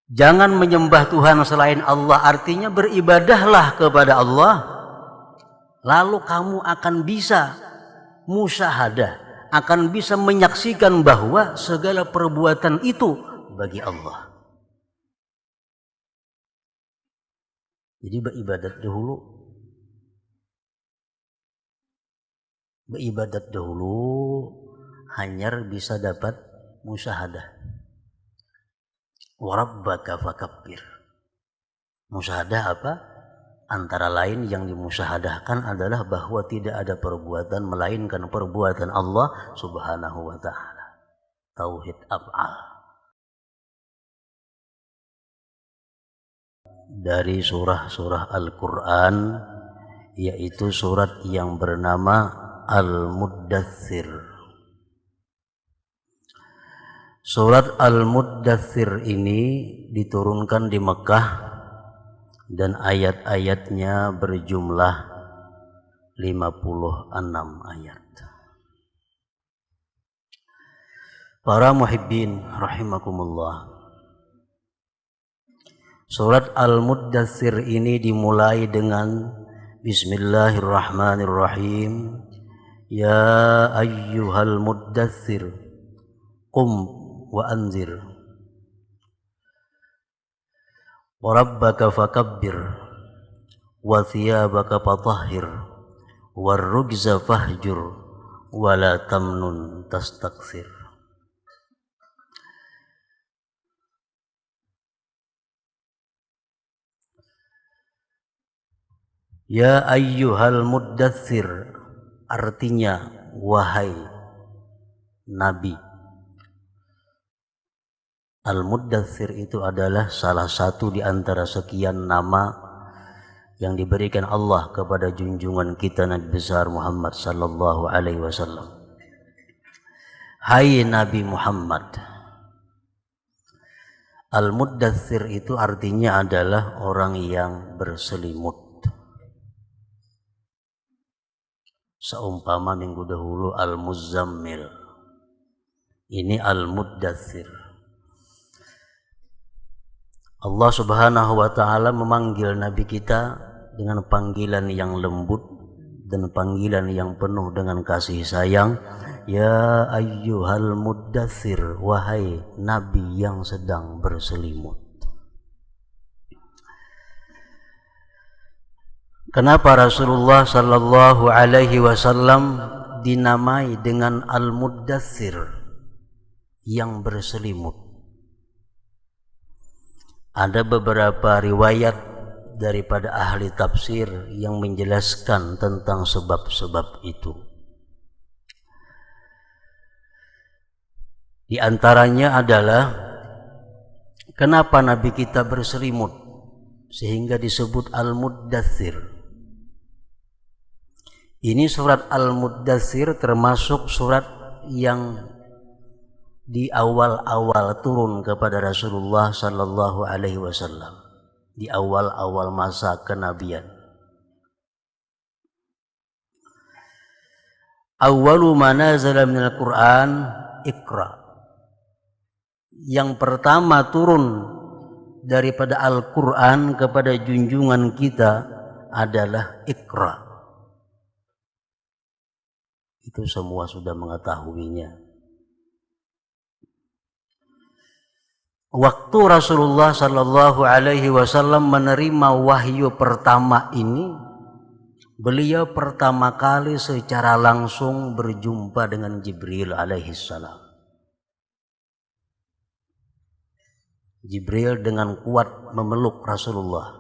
Jangan menyembah Tuhan selain Allah, artinya beribadahlah kepada Allah. Lalu kamu akan bisa musyahadah, akan bisa menyaksikan bahwa segala perbuatan itu bagi Allah. Jadi beribadat dahulu. Beribadat dahulu, hanyar bisa dapat musyahadah. Warabbaka fakabbir. Musyahadah apa? Antara lain yang dimusyahadahkan adalah bahwa tidak ada perbuatan melainkan perbuatan Allah Subhanahu wa ta'ala. Tauhid af'al. Dari surah-surah Al-Quran, yaitu surat yang bernama Al-Muddathir. Surat Al-Muddathir ini diturunkan di Mekah dan ayat-ayatnya berjumlah 56 ayat. Para muhibbin rahimakumullah. Surat Al-Muddathir ini dimulai dengan Bismillahirrahmanirrahim. Ya ayyuhal muddathir qum wa anzir wa rabbaka fakabbir wa thiyabaka fatahhir war rujza fahjur wa la tamnun tastakthir. Ya ayyuhal muddathir, artinya wahai Nabi. Al-Muddathir itu adalah salah satu di antara sekian nama yang diberikan Allah kepada junjungan kita Nabi besar Muhammad sallallahu alaihi wasallam. Hai Nabi Muhammad. Al-Muddathir itu artinya adalah orang yang berselimut. Seumpama minggu dahulu Al-Muzammil. Ini Al-Muddathir. Allah Subhanahu wa ta'ala memanggil Nabi kita dengan panggilan yang lembut dan panggilan yang penuh dengan kasih sayang. Ya ayyuhal muddathir, wahai Nabi yang sedang berselimut. Kenapa Rasulullah sallallahu alaihi wasallam dinamai dengan Al-Muddathir, yang berselimut? Ada beberapa riwayat daripada ahli tafsir yang menjelaskan tentang sebab-sebab itu. Di antaranya adalah kenapa Nabi kita berselimut sehingga disebut Al-Muddathir. Ini surat Al-Muddathir termasuk surat yang di awal-awal turun kepada Rasulullah sallallahu alaihi wasallam, di awal-awal masa kenabian. Awwalu ma nazala minal Qur'an Iqra. Yang pertama turun daripada Al-Qur'an kepada junjungan kita adalah Iqra. Itu semua sudah mengetahuinya. Waktu Rasulullah sallallahu alaihi wasallam menerima wahyu pertama ini, beliau pertama kali secara langsung berjumpa dengan Jibril alaihi salam. Jibril dengan kuat memeluk Rasulullah,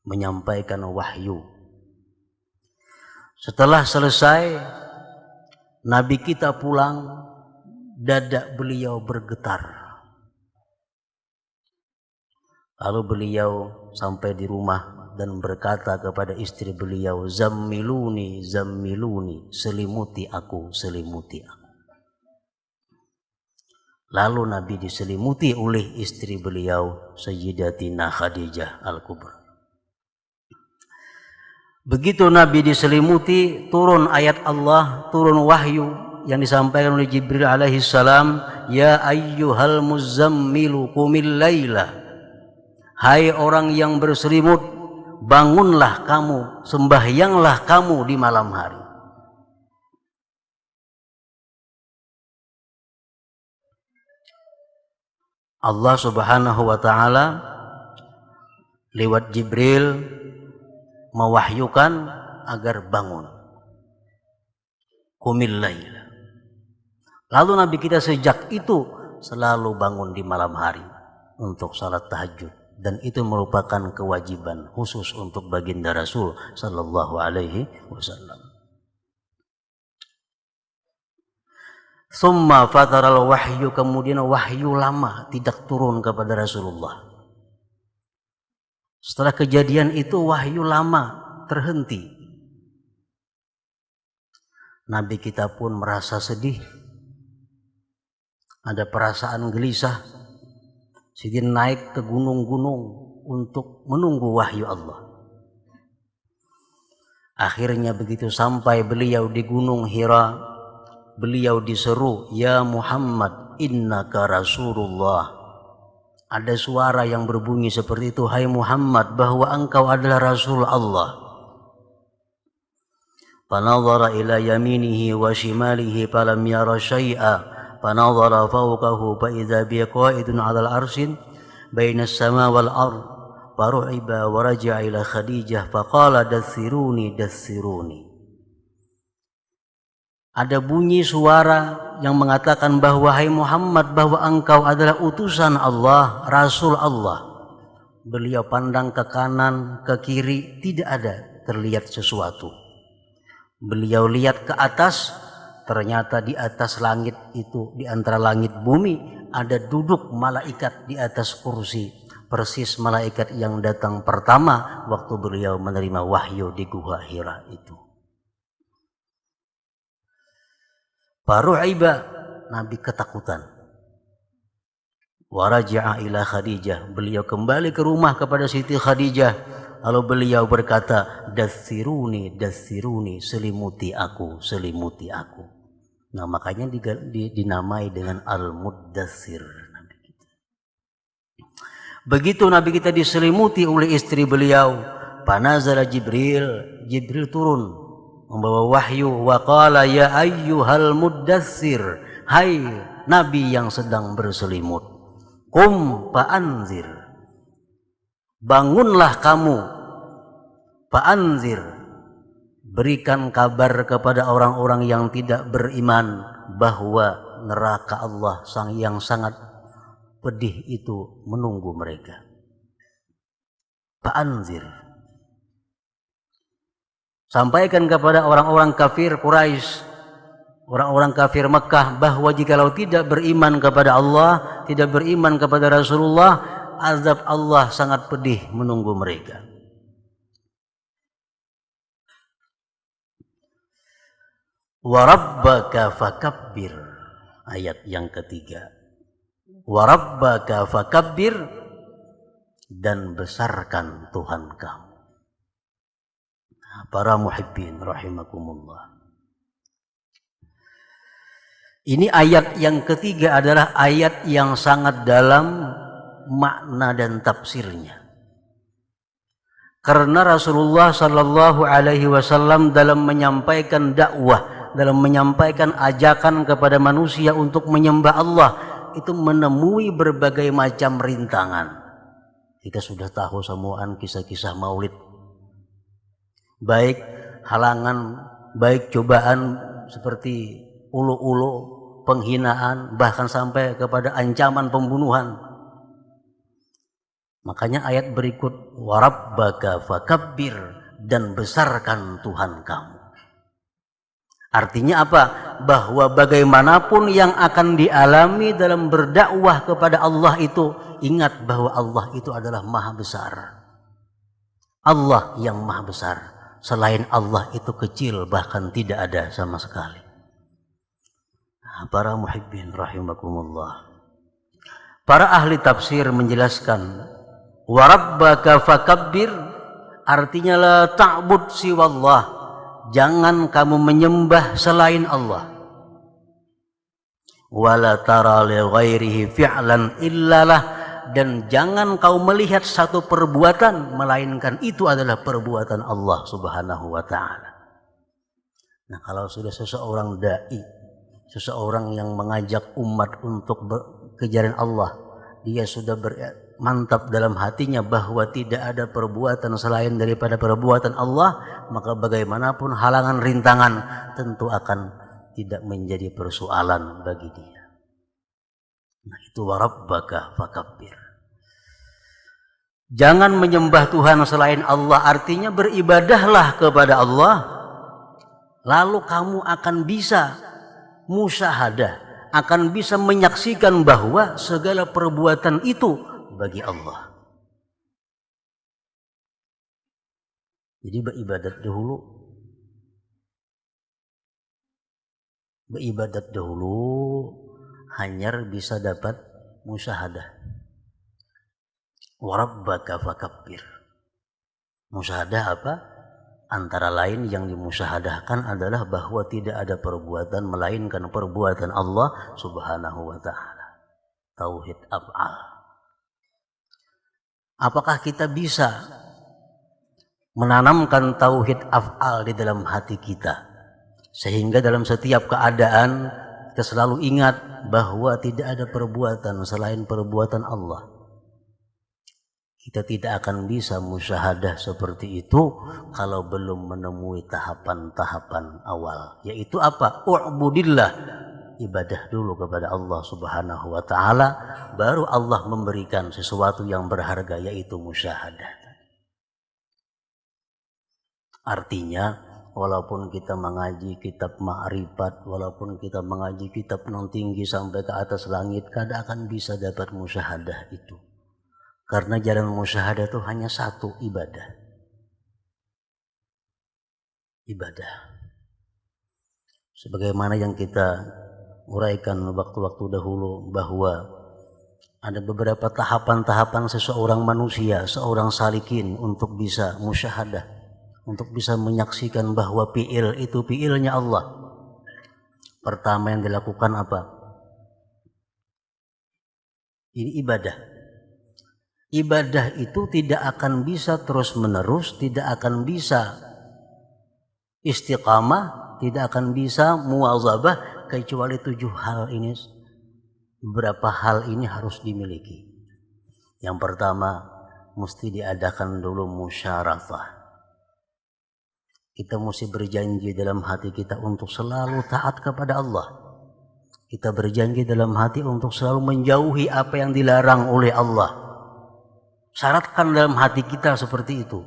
menyampaikan wahyu. Setelah selesai, Nabi kita pulang, dada beliau bergetar. Lalu beliau sampai di rumah dan berkata kepada istri beliau, Zammiluni, zammiluni, selimuti aku, selimuti aku. Lalu Nabi diselimuti oleh istri beliau, Sayyidatina Khadijah Al-Kubra. Begitu Nabi diselimuti, turun ayat Allah, turun wahyu. yang disampaikan oleh Jibril alaihi salam, ya ayyuhal muzammilu qumil laila, hai orang yang berselimut, bangunlah kamu, sembahyanglah kamu di malam hari. Allah Subhanahu wa taala lewat Jibril mewahyukan agar bangun. Qumil laila. Lalu Nabi kita sejak itu selalu bangun di malam hari untuk salat tahajud, dan itu merupakan kewajiban khusus untuk baginda Rasul sallallahu alaihi wasallam. Summa fataral wahyu, kemudian wahyu lama tidak turun kepada Rasulullah. Setelah kejadian itu wahyu lama terhenti. Nabi kita pun merasa sedih, ada perasaan gelisah. Sidin naik ke gunung-gunung untuk menunggu wahyu Allah. Akhirnya begitu sampai beliau di Gunung Hira, beliau diseru, ya Muhammad, innaka Rasulullah. Ada suara yang berbunyi seperti itu, hai Muhammad, bahwa engkau adalah Rasul Allah. Fanadhara ila yaminihi wa shimalihi falam yara syai'a. Fanadhara fawqahu fa idza bi qa'idun 'alal arsyin baina as-sama wal ard. Faru'iba wa raja'a ila Khadijah faqala dathiruni dathiruni. Ada bunyi suara yang mengatakan bahwa hai Muhammad, bahwa engkau adalah utusan Allah, Rasul Allah. Beliau pandang ke kanan, ke kiri, tidak ada terlihat sesuatu. Beliau lihat ke atas, ternyata di atas langit itu, di antara langit bumi, ada duduk malaikat di atas kursi. Persis malaikat yang datang pertama waktu beliau menerima wahyu di Gua Hira itu. Faru'iba, Nabi ketakutan. Wa raja'a ila Khadijah, beliau kembali ke rumah kepada Siti Khadijah. Lalu beliau berkata, dathiruni dathiruni, selimuti aku, selimuti aku. Nah, makanya dinamai dengan Al-Muddathir Nabi kita. Begitu Nabi kita diselimuti oleh istri beliau, panazala Jibril, Jibril turun membawa wahyu, wa qala ya ayyuhal muddathir, hai Nabi yang sedang berselimut, qum fa'anzir, bangunlah kamu, fa'anzir, berikan kabar kepada orang-orang yang tidak beriman bahwa neraka Allah yang sangat pedih itu menunggu mereka. Fa'anzir, sampaikan kepada orang-orang kafir Quraisy, orang-orang kafir Mekah, bahwa jikalau tidak beriman kepada Allah, tidak beriman kepada Rasulullah, azab Allah sangat pedih menunggu mereka. Wa rabbaka fakabbir, ayat yang ketiga. Wa rabbaka fakabbir, dan besarkan Tuhan kamu. Para muhibbin rahimakumullah. Ini ayat yang ketiga adalah ayat yang sangat dalam makna dan tafsirnya. Karena Rasulullah sallallahu alaihi wasallam dalam menyampaikan dakwah, dalam menyampaikan ajakan kepada manusia untuk menyembah Allah, itu menemui berbagai macam rintangan. Kita sudah tahu semuaan kisah-kisah Maulid. Baik halangan, baik cobaan seperti ulu-ulu, penghinaan, bahkan sampai kepada ancaman pembunuhan. Makanya ayat berikut, wa rabbaka fakabbir, dan besarkan Tuhan kamu. Artinya apa? Bahwa bagaimanapun yang akan dialami dalam berdakwah kepada Allah itu, ingat bahwa Allah itu adalah maha besar. Allah yang maha besar. Selain Allah itu kecil, bahkan tidak ada sama sekali. Para muhibbin rahimakumullah. Para ahli tafsir menjelaskan, wa rabbaka fakabbir, artinya la ta'bud siwallah, jangan kamu menyembah selain Allah. wala tara li ghairihi fi'lan illalah, dan jangan kau melihat satu perbuatan melainkan itu adalah perbuatan Allah Subhanahu wa taala. Nah, kalau sudah seseorang dai, seseorang yang mengajak umat untuk kejaran Allah, dia sudah mantap dalam hatinya bahwa tidak ada perbuatan selain daripada perbuatan Allah, maka bagaimanapun halangan rintangan tentu akan tidak menjadi persoalan bagi dia. Nah, itu warabbaka fakabbir. Jangan menyembah Tuhan selain Allah, artinya beribadahlah kepada Allah, lalu kamu akan bisa musyahadah, akan bisa menyaksikan bahwa segala perbuatan itu bagi Allah. Jadi beribadat dahulu hanya bisa dapat musyahadah. Warabbaka fakabbir. Musyahadah apa? Antara lain yang dimusyahadahkan adalah bahwa tidak ada perbuatan melainkan perbuatan Allah Subhanahu wa taala. Tauhid af'al. Apakah kita bisa menanamkan tauhid af'al di dalam hati kita sehingga dalam setiap keadaan kita selalu ingat bahwa tidak ada perbuatan selain perbuatan Allah? Kita tidak akan bisa musyahadah seperti itu kalau belum menemui tahapan-tahapan awal, yaitu apa? U'budillah, ibadah dulu kepada Allah Subhanahu wa taala, baru Allah memberikan sesuatu yang berharga, yaitu musyahadah. Artinya, walaupun kita mengaji kitab ma'rifat, walaupun kita mengaji kitab yang tinggi sampai ke atas langit, kada akan bisa dapat musyahadah itu. Karena jalan musyahadah itu hanya satu, ibadah. Ibadah. Sebagaimana yang kita uraikan waktu-waktu dahulu bahwa ada beberapa tahapan-tahapan seseorang manusia, seorang salikin untuk bisa musyahadah, untuk bisa menyaksikan bahwa fi'il itu fi'ilnya Allah. Pertama yang dilakukan apa? Ini ibadah. Ibadah itu tidak akan bisa terus-menerus, tidak akan bisa istiqamah, tidak akan bisa muwazabah kecuali 7 hal ini. Beberapa hal ini harus dimiliki. Yang pertama, mesti diadakan dulu musyarakah. Kita mesti berjanji dalam hati kita untuk selalu taat kepada Allah. Kita berjanji dalam hati untuk selalu menjauhi apa yang dilarang oleh Allah. Syaratkan dalam hati kita seperti itu.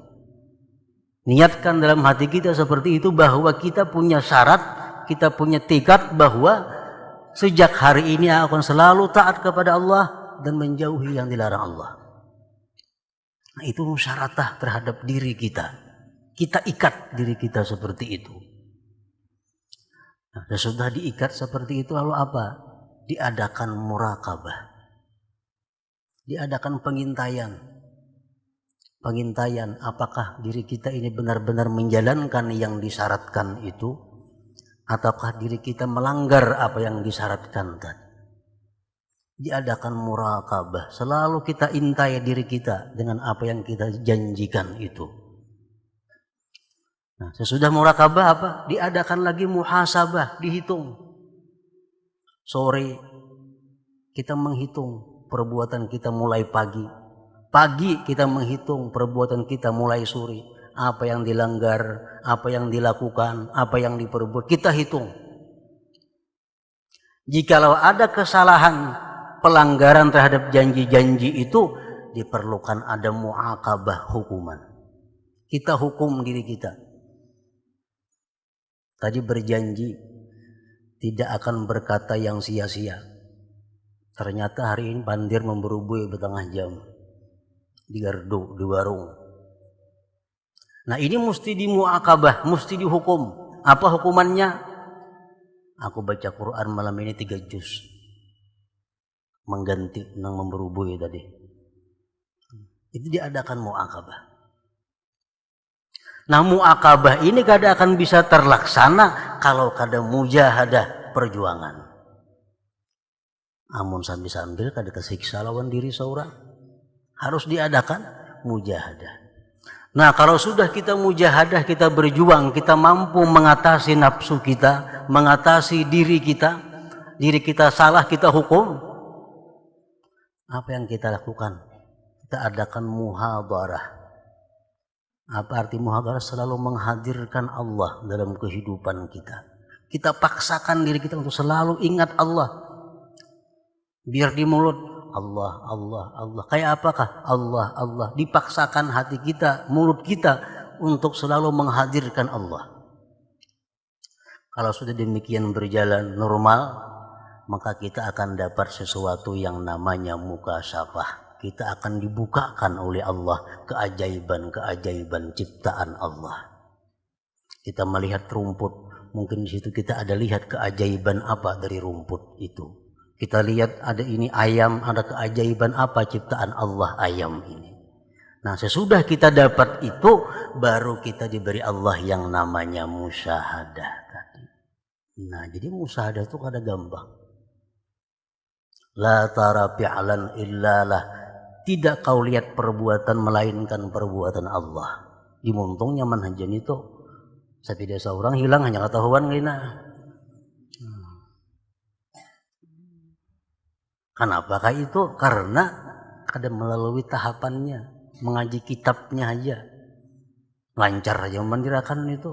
Niatkan dalam hati kita seperti itu bahwa kita punya syarat, kita punya tekad bahwa sejak hari ini akan selalu taat kepada Allah dan menjauhi yang dilarang Allah. Nah, itu musyaratah terhadap diri kita. Kita ikat diri kita seperti itu. Nah, sesudah diikat seperti itu lalu apa? Diadakan muraqabah. Diadakan pengintaian. Pengintaian apakah diri kita ini benar-benar menjalankan yang disyaratkan itu, ataukah diri kita melanggar apa yang disyaratkan tadi. Diadakan muraqabah, selalu kita intai diri kita dengan apa yang kita janjikan itu. Nah, sesudah muraqabah apa? Diadakan lagi muhasabah, dihitung. Sore kita menghitung perbuatan kita mulai pagi. Pagi kita menghitung perbuatan kita mulai sore. Apa yang dilanggar, apa yang dilakukan, apa yang diperbuat, kita hitung. Jikalau ada kesalahan, pelanggaran terhadap janji-janji itu, diperlukan ada mu'aqabah hukuman. Kita hukum diri kita. Tadi berjanji tidak akan berkata yang sia-sia. Ternyata hari ini bandir memburu buih bertengah jam di gardu, di warung. Nah, ini mesti dimu'aqabah, mesti dihukum. Apa hukumannya? Aku baca Quran malam ini 3 juz. Mengganti yang memburu buih tadi. Itu diadakan mu'aqabah. Nah, mu'aqabah ini kada akan bisa terlaksana kalau kada mujahadah perjuangan. Amun sambil-sambil kada kesiksa lawan diri seorang. Harus diadakan mujahadah. Nah, kalau sudah kita mujahadah, kita berjuang, kita mampu mengatasi nafsu kita, mengatasi diri kita salah, kita hukum. Apa yang kita lakukan? Kita adakan muhadharah. Apa arti muhadharah? Selalu menghadirkan Allah dalam kehidupan kita. Kita paksakan diri kita untuk selalu ingat Allah. Biar di mulut Allah, Allah, Allah. Kayak apakah? Allah, Allah. Dipaksakan hati kita, mulut kita untuk selalu menghadirkan Allah. Kalau sudah demikian berjalan normal, maka kita akan dapat sesuatu yang namanya mukasyafah. Kita akan dibukakan oleh Allah keajaiban-keajaiban ciptaan Allah. Kita melihat rumput, mungkin di situ kita ada lihat keajaiban apa dari rumput itu. Kita lihat ada ini ayam, ada keajaiban apa ciptaan Allah ayam ini. Nah, sesudah kita dapat itu, baru kita diberi Allah yang namanya musyahadah tadi. Nah, jadi musyahadah itu kada gampang. La tara fi'lan illalah. Tidak kau lihat perbuatan melainkan perbuatan Allah. Dimuntungnya manhajan itu. Tapi desa orang hilang hanya ketahuan ngina. Kenapa itu? Karena kada melalui tahapannya, mengaji kitabnya aja, lancar aja mendirakan itu.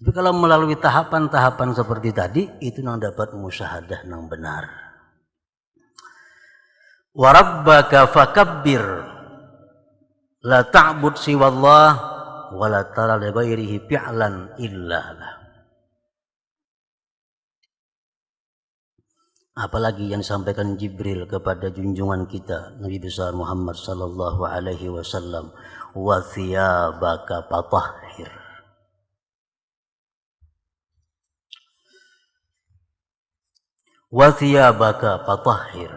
Tapi kalau melalui tahapan-tahapan seperti tadi, itu yang dapat musyahadah yang benar. Wa rabbaka fakabbir, la ta'bud siwallah, wa la tara li ghairihi fi'lan illallah. Apalagi yang disampaikan Jibril kepada junjungan kita Nabi besar Muhammad sallallahu alaihi wasallam, wa thiyabaka fatahhir. Wa thiyabaka fatahhir.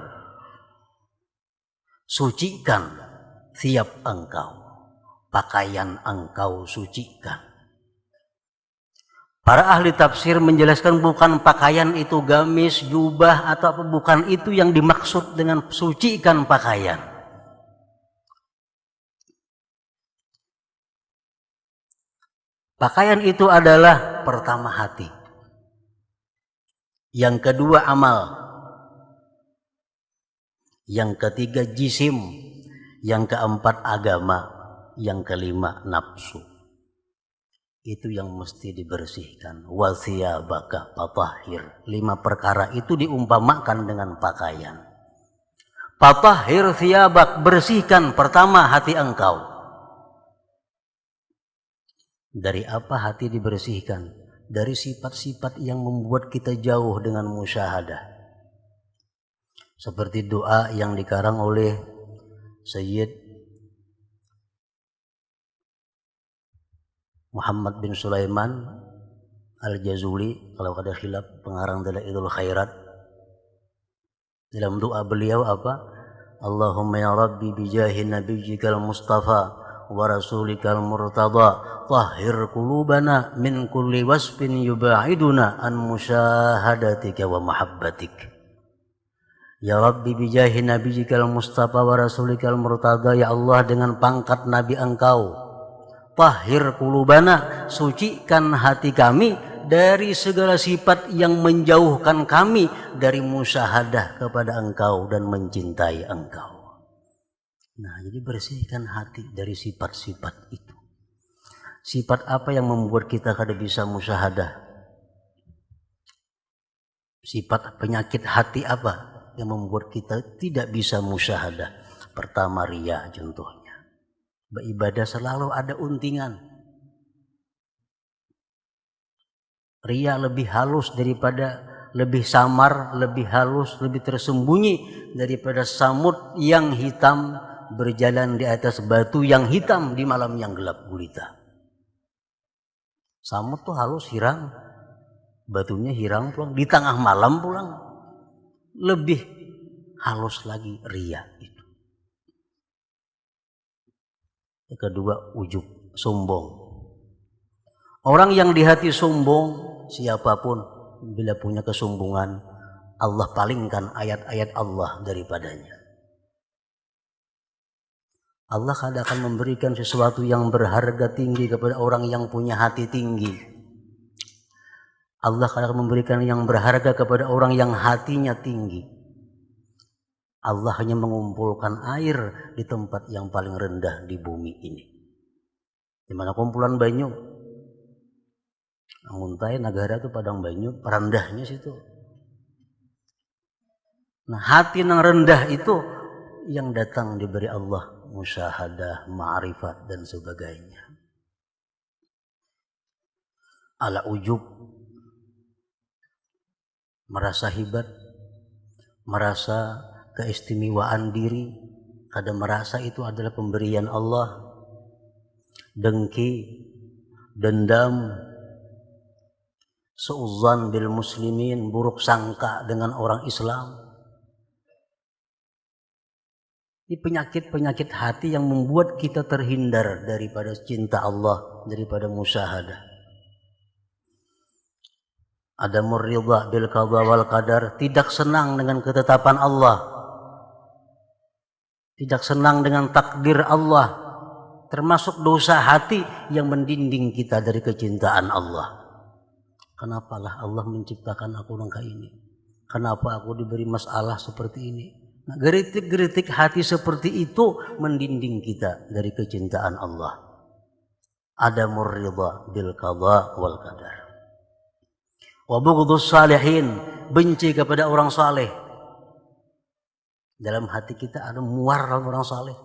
Sucikan thiyab engkau, pakaian engkau sucikan. Para ahli tafsir menjelaskan bukan pakaian itu gamis, jubah atau apa, bukan itu yang dimaksud dengan sucikan pakaian. Pakaian itu adalah pertama hati. Yang kedua amal. Yang ketiga jisim. Yang keempat agama. Yang kelima nafsu. Itu yang mesti dibersihkan. Wa thiyabaka fatahhir. 5 perkara itu diumpamakan dengan pakaian. Fatahhir thiyabak, bersihkan pertama hati engkau. Dari apa hati dibersihkan? Dari sifat-sifat yang membuat kita jauh dengan musyahadah. Seperti doa yang dikarang oleh Sayyid Muhammad bin Sulaiman Al-Jazuli, kalau ada khilaf, pengarang Dalailul Khairat. Dalam doa beliau apa? Allahumma ya Rabbi bijahi nabiyyikal Mustafa wa rasulikal murtada tahhir qulubana min kulli wasfin yuba'iduna an musyahadatika wa mahabbatik. Ya Rabbi bijahi nabiyyikal Mustafa wa rasulikal murtada, ya Allah dengan pangkat nabi engkau, tahhir qulubana, sucikan hati kami dari segala sifat yang menjauhkan kami dari musyahadah kepada engkau dan mencintai engkau. Nah, jadi bersihkan hati dari sifat-sifat itu. Sifat apa yang membuat kita kada bisa musyahadah? Sifat penyakit hati apa yang membuat kita tidak bisa musyahadah? Pertama riya contohnya. Beribadah selalu ada untingan. Riya lebih halus daripada, lebih samar, lebih halus, lebih tersembunyi daripada samud yang hitam berjalan di atas batu yang hitam di malam yang gelap gulita. Samud tuh halus, hirang, batunya hirang pulang, di tengah malam pulang. Lebih halus lagi riya itu. Yang kedua ujub, sombong. Orang yang di hati sombong, siapapun bila punya kesombongan, Allah palingkan ayat-ayat Allah daripadanya. Allah kadang akan memberikan sesuatu yang berharga tinggi kepada orang yang punya hati tinggi. Allah kadang akan memberikan yang berharga kepada orang yang hatinya tinggi. Allah hanya mengumpulkan air di tempat yang paling rendah di bumi ini. Di mana kumpulan banyu? Nguntai negara itu padang banyu, perandahnya situ. Nah, hati yang rendah itu yang datang diberi Allah musyahadah, ma'rifat dan sebagainya. Ala ujub, merasa hebat, merasa keistimewaan diri, kadang merasa itu adalah pemberian Allah, dengki, dendam, suudzon bil muslimin, buruk sangka dengan orang Islam. Ini penyakit-penyakit hati yang membuat kita terhindar daripada cinta Allah, daripada musyahadah. Ada murridha bil qadha wal qadar, tidak senang dengan ketetapan Allah, tidak senang dengan takdir Allah, termasuk dosa hati yang mendinding kita dari kecintaan Allah. Kenapalah Allah menciptakan aku langkah ini? Kenapa aku diberi masalah seperti ini? Nah, geritik-geritik hati seperti itu mendinding kita dari kecintaan Allah. Ada murridha bil qadha wal qadar. Wa bughdus salihin, benci kepada orang saleh. Dalam hati kita ada muar orang saleh.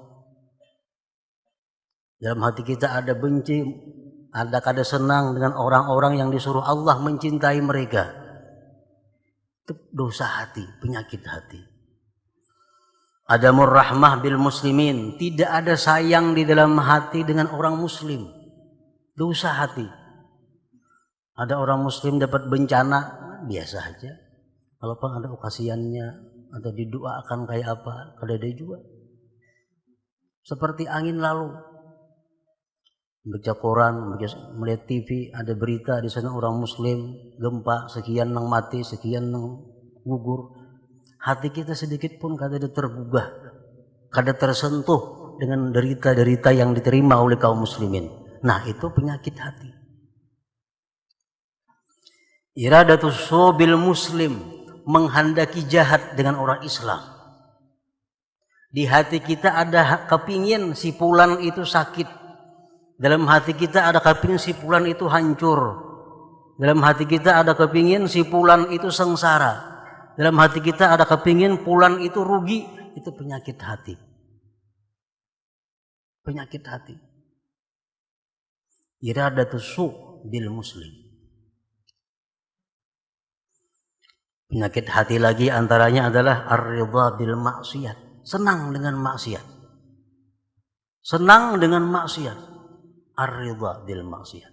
Dalam hati kita ada benci, ada senang dengan orang-orang yang disuruh Allah mencintai mereka. Itu dosa hati, penyakit hati. Ada murrahmah bil muslimin, tidak ada sayang di dalam hati dengan orang muslim. Dosa hati. Ada orang muslim dapat bencana, biasa aja. Walaupun ada okasiannya atau didoakan kayak apa, kada ada juga. Seperti angin lalu. Baca koran, melihat TV, ada berita di sana orang muslim gempa, sekian yang mati, sekian yang gugur. Hati kita sedikit pun kada ada tergugah, kada tersentuh dengan derita-derita yang diterima oleh kaum muslimin. Nah, itu penyakit hati. Iradatus subil muslim, menghendaki jahat dengan orang Islam. Di hati kita ada kepingin si fulan itu sakit. Dalam hati kita ada kepingin si fulan itu hancur. Dalam hati kita ada kepingin si fulan itu sengsara. Dalam hati kita ada kepingin fulan itu rugi. Itu penyakit hati. Penyakit hati. Iradatus su bil muslim. Penyakit hati lagi antaranya adalah ar-ridha bil maksiat. Senang dengan maksiat. Senang dengan maksiat. Ar-ridha bil maksiat.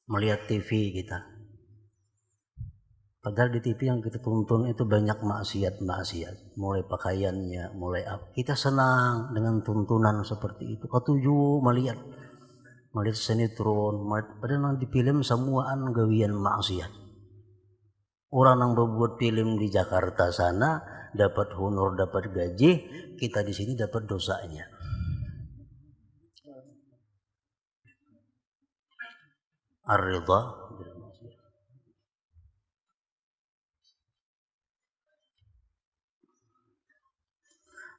Melihat TV kita. Padahal di TV yang kita tonton itu banyak maksiat-maksiat. Mulai pakaiannya, mulai apa. Kita senang dengan tuntunan seperti itu. Ketujuh melihat sinetron, padahal di film semuaan gawian maksiat. Orang yang membuat film di Jakarta sana dapat honor, dapat gaji, kita di sini dapat dosanya. Ar-ridha.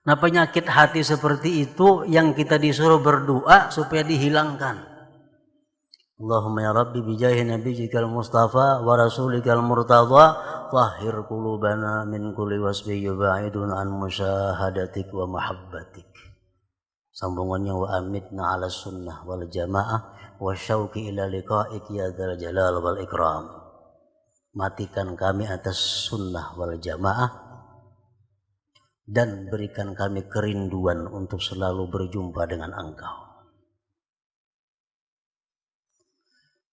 Nah, penyakit hati seperti itu yang kita disuruh berdoa supaya dihilangkan. Allahumma ya Rabbi bijahi nabiyyikal mustafa wa rasulikal murtadha tahhir qulubana min kulli wasbi yubaidun an musyahadatik wa mahabbatik. Sambungannya wa amitna ala sunnah wal jamaah wa syauqi ila liqa'ik ya dzal jalal wal ikram. Matikan kami atas sunnah wal jamaah dan berikan kami kerinduan untuk selalu berjumpa dengan Engkau.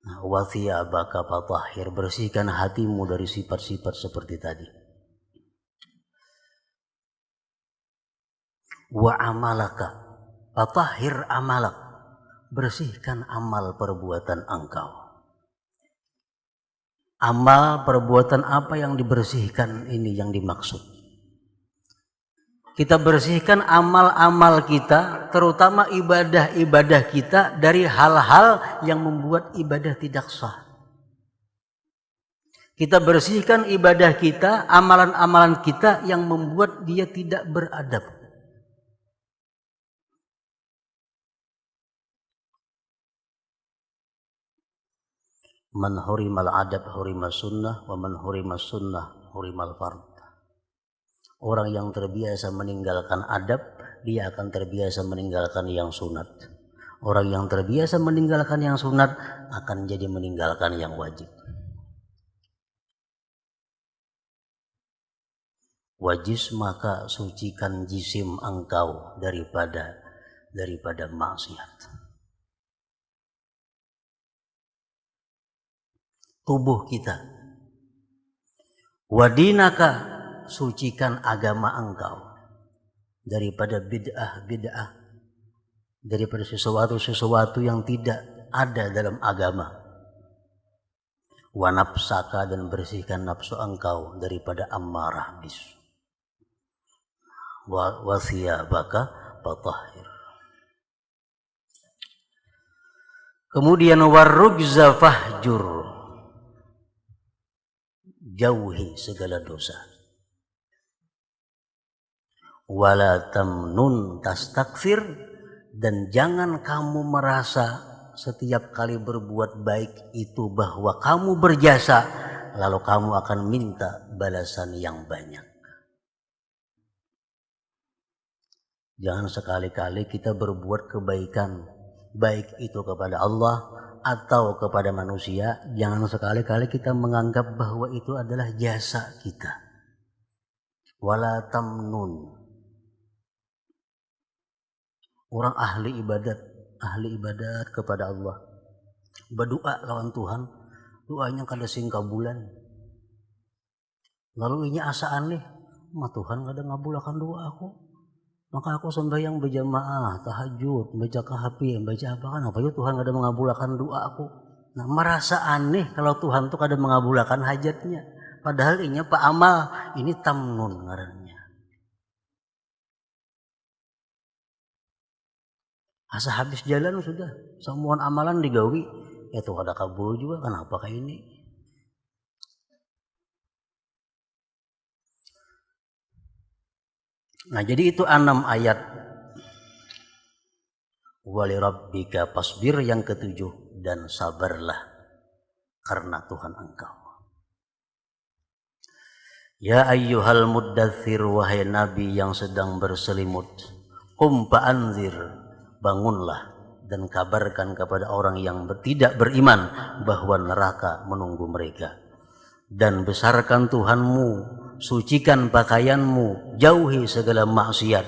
Nah, wa thiyabaka fatahhir, bersihkan hatimu dari sifat-sifat seperti tadi. Wa amalaka fatahhir amalak, bersihkan amal perbuatan engkau. Amal perbuatan apa yang dibersihkan ini yang dimaksud. Kita bersihkan amal-amal kita, terutama ibadah-ibadah kita dari hal-hal yang membuat ibadah tidak sah. Kita bersihkan ibadah kita, amalan-amalan kita yang membuat dia tidak beradab. Man hurimal adab hurimas sunnah, wa man hurimas sunnah hurimal fard. Orang yang terbiasa meninggalkan adab, dia akan terbiasa meninggalkan yang sunat. Orang yang terbiasa meninggalkan yang sunat akan jadi meninggalkan yang wajib. Wajis maka sucikan jisim engkau daripada maksiat. Tubuh kita. Wadinaka sucikan agama engkau daripada bid'ah, daripada sesuatu yang tidak ada dalam agama. Wa nafsaka dan bersihkan nafsu engkau daripada ammarah bisu. Wa thiyabaka fatahhir. Kemudian warrugza fahjur, jauhi segala dosa. Wala tamnun tastakfir, dan jangan kamu merasa setiap kali berbuat baik itu bahwa kamu berjasa lalu kamu akan minta balasan yang banyak. Jangan sekali-kali kita berbuat kebaikan, baik itu kepada Allah atau kepada manusia, jangan sekali-kali kita menganggap bahwa itu adalah jasa kita. Wala tamnun. Orang ahli ibadat kepada Allah, berdoa lawan Tuhan, doanya kada singkabulan. Lalu ini asaan nih, Tuhan kada ngabulakan doa aku. Maka aku sembahyang berjamaah, tahajud, baca kahfi, baca apa kan? Apa itu Tuhan kada mengabulkan doa aku? Nah, merasa aneh kalau Tuhan tuh kada mengabulkan hajatnya. Padahal ini pak amal, ini tamnun ngarannya. Asa habis jalan sudah, semua amalan digawi, ya tuh kada kabul juga, kenapa kayak ini? Nah, jadi itu 6 ayat. Wali rabbika pasbir yang ke-7, dan sabarlah karena Tuhan engkau. Ya ayyuhal muddathir, wahai nabi yang sedang berselimut, qum fa'anzir, bangunlah dan kabarkan kepada orang yang tidak beriman bahwa neraka menunggu mereka. Dan besarkan Tuhanmu, sucikan pakaianmu, jauhi segala maksiat,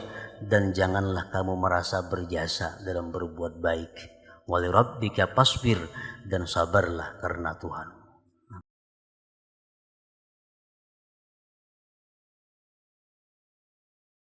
dan janganlah kamu merasa berjasa dalam berbuat baik. Wali rabbika pasbir, dan sabarlah karena Tuhan.